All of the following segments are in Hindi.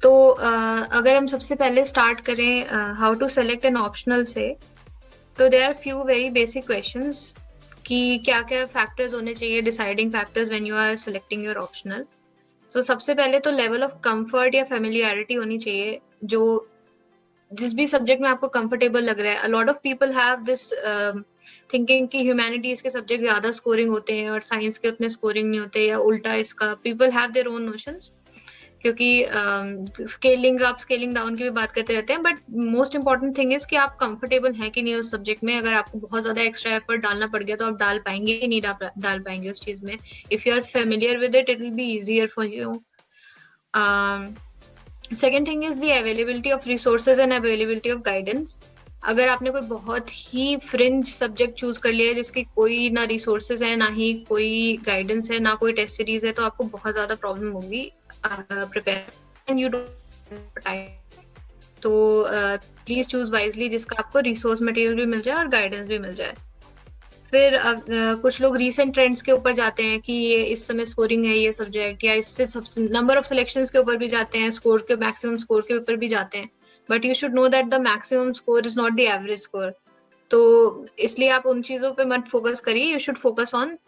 तो अगर हम सबसे पहले स्टार्ट करें how to select an optional से, तो there are few very basic questions कि क्या क्या फैक्टर्स होने चाहिए, deciding factors when you are selecting your optional. So सबसे पहले तो लेवल ऑफ कंफर्ट या फेमिलियरिटी होनी चाहिए, जो जिस भी सब्जेक्ट में आपको कंफर्टेबल लग रहा है। A lot of people have this thinking कि ह्यूमैनिटीज के सब्जेक्ट ज्यादा स्कोरिंग होते हैं और साइंस के उतने स्कोरिंग नहीं होते, या उल्टा इसका। People have their own notions, क्योंकि स्केलिंग अप स्केलिंग डाउन की भी बात करते रहते हैं। But most important thing is कि आप कंफर्टेबल हैं कि नहीं उस सब्जेक्ट में। अगर आपको बहुत ज्यादा एक्स्ट्रा एफर्ट डालना पड़ गया तो आप डाल पाएंगे कि नहीं डाल पाएंगे उस चीज में। If you are familiar with it, it will be easier for you. Second thing is the availability of resources and availability of guidance. अगर आपने कोई बहुत ही फ्रिंज सब्जेक्ट चूज कर लिया है जिसकी कोई ना रिसोर्सेज है, ना ही कोई गाइडेंस है, ना कोई टेस्ट सीरीज है, तो आपको बहुत ज्यादा प्रॉब्लम होगी prepare and you don't time. तो प्लीज चूज वाइजली जिसका आपको रिसोर्स मटेरियल भी मिल जाए और गाइडेंस भी मिल जाए। फिर कुछ लोग रीसेंट ट्रेंड्स के ऊपर जाते हैं कि ये इस समय स्कोरिंग है ये सब्जेक्ट, या इससे नंबर ऑफ सिलेक्शंस के ऊपर भी जाते हैं, स्कोर के मैक्सिमम स्कोर के ऊपर भी जाते हैं। But you should know that the maximum score is not the average score. तो इसलिए आप उन चीजों पे मत फोकस करिए। You should focus on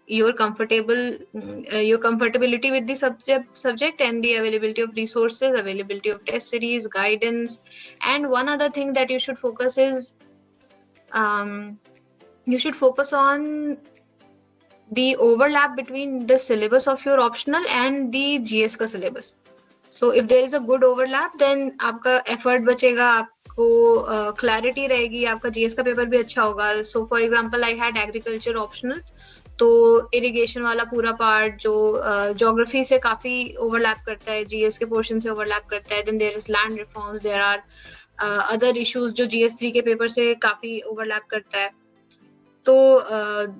your comfortability with the subject and the availability of resources, availability of test series, guidance. And one other thing that you should focus is you should focus on the overlap between the syllabus of your optional and the GS का syllabus. So if there is a good overlap, then आपका effort बचेगा, आपको clarity रहेगी, आपका GS का पेपर भी अच्छा होगा. So for example, I had agriculture optional, तो इरिगेशन वाला पूरा पार्ट जो ज्योग्राफी से काफी ओवरलैप करता है, जीएस के पोर्शन से ओवरलैप करता है. Then there is land reforms, there are other issues जो जीएस 3 के पेपर से काफी ओवरलैप करता है. तो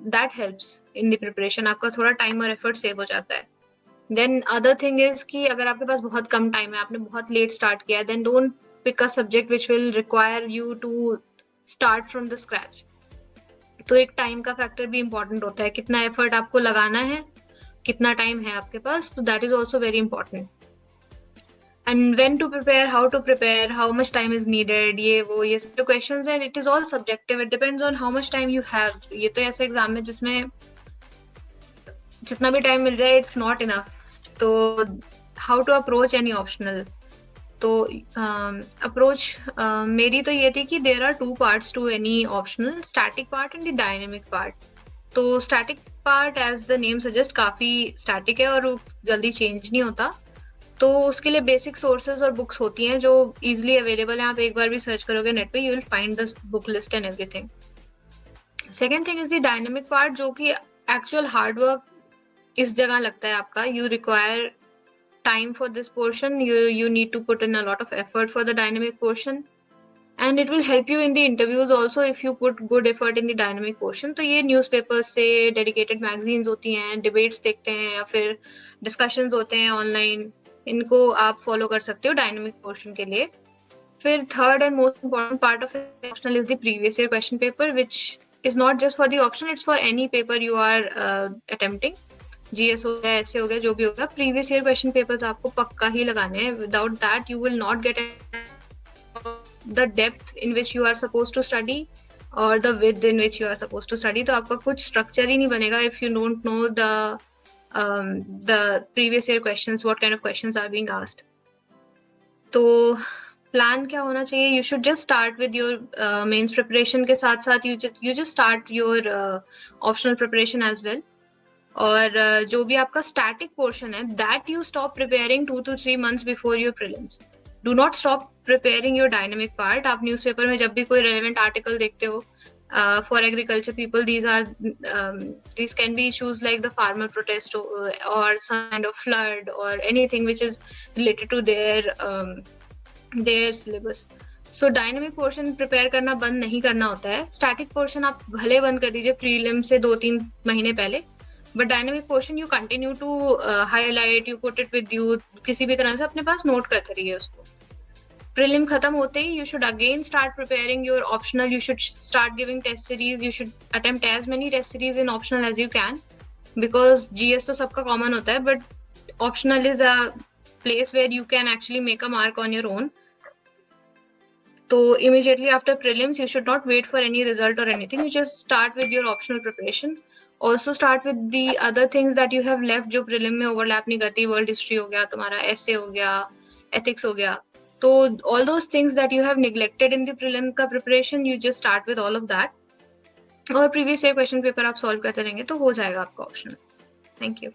that helps in the preparation. आपका थोड़ा टाइम और एफर्ट सेव हो जाता है. देन अदर थिंग इज कि अगर आपके पास बहुत कम टाइम है, आपने बहुत लेट स्टार्ट किया, then don't pick a subject which will require you to start from the scratch. तो एक टाइम का फैक्टर भी इंपॉर्टेंट होता है, कितना एफर्ट आपको लगाना है, कितना टाइम है आपके पास. तो that is also very important. And when to prepare, how to prepare, how much time is needed, ये सब क्वेश्चंस हैं. It is all subjective, it depends on how much time you have. ये तो ऐसे एग्जाम है जिसमें जितना भी टाइम मिल जाए इट्स नॉट इनफ. तो how to approach any optional. तो अप्रोच मेरी तो ये थी कि there are 2 parts to any optional, static part and the dynamic part. तो static part as the name suggest काफी स्टैटिक है और वो जल्दी चेंज नहीं होता. तो उसके लिए बेसिक सोर्सेज और बुक्स होती हैं जो इजिली अवेलेबल हैं. आप एक बार भी सर्च करोगे नेट पे, you will find the book list and everything. Second thing is the dynamic part, जो कि एक्चुअल हार्डवर्क इस जगह लगता है आपका. You require time for this portion. You need to put in a lot of effort for the dynamic portion, and it will help you in the interviews also if you put good effort in the dynamic portion. तो ये newspapers से, dedicated magazines होती हैं, debates देखते हैं, या फिर discussions होते हैं online, इनको आप follow कर सकते हो dynamic portion के लिए. फिर third and most important part of optional is the previous year question paper, which is not just for the optional, it's for any paper you are attempting. GS हो गया, ऐसे हो गया, जो भी होगा, प्रीवियस ईयर क्वेश्चन पेपर्स आपको पक्का ही लगाने हैं. Without that you will not get the depth in which you are suppose to study और the width in which you are suppose to study. तो आपका कुछ स्ट्रक्चर ही नहीं बनेगा if you don't know the previous year questions, what kind of questions are being asked. तो प्लान क्या होना चाहिए? You should just start with your mains preparation के साथ साथ you just start your optional preparation as well. और जो भी आपका स्टैटिक पोर्शन है, that you stop preparing 2 to 3 months before your prelims. Do not stop preparing your dynamic part. आप न्यूज़पेपर में जब भी कोई रेलेवेंट आर्टिकल देखते हो for agriculture people, these can be issues like the farmer protest or some kind of flood or anything which is related to their syllabus. So dynamic portion prepare करना बंद नहीं करना होता है. स्टैटिक पोर्शन आप भले बंद कर दीजिए प्रीलिम से 2-3 महीने पहले, but dynamic portion you continue to highlight, you put it with you, किसी भी तरह से अपने पास नोट करते रहिए उसको. प्रीलिम खत्म होते ही you should again start preparing your optional. You should start giving test series. You should attempt as many test series in optional as you can, because GS तो सबका कॉमन होता है, but optional is a place where you can actually make a mark on your own. So immediately after prelims, you should not wait for any result or anything. You just start with your optional preparation. Also start with the other things that you have left जो prelim में overlap नहीं करती. World history हो गया, तुम्हारा essay हो गया, ethics हो गया. तो all those things that you have neglected in the prelim का preparation, you just start with all of that. और previous year question paper आप solve करते रहेंगे तो हो जाएगा आपका optional. Thank you.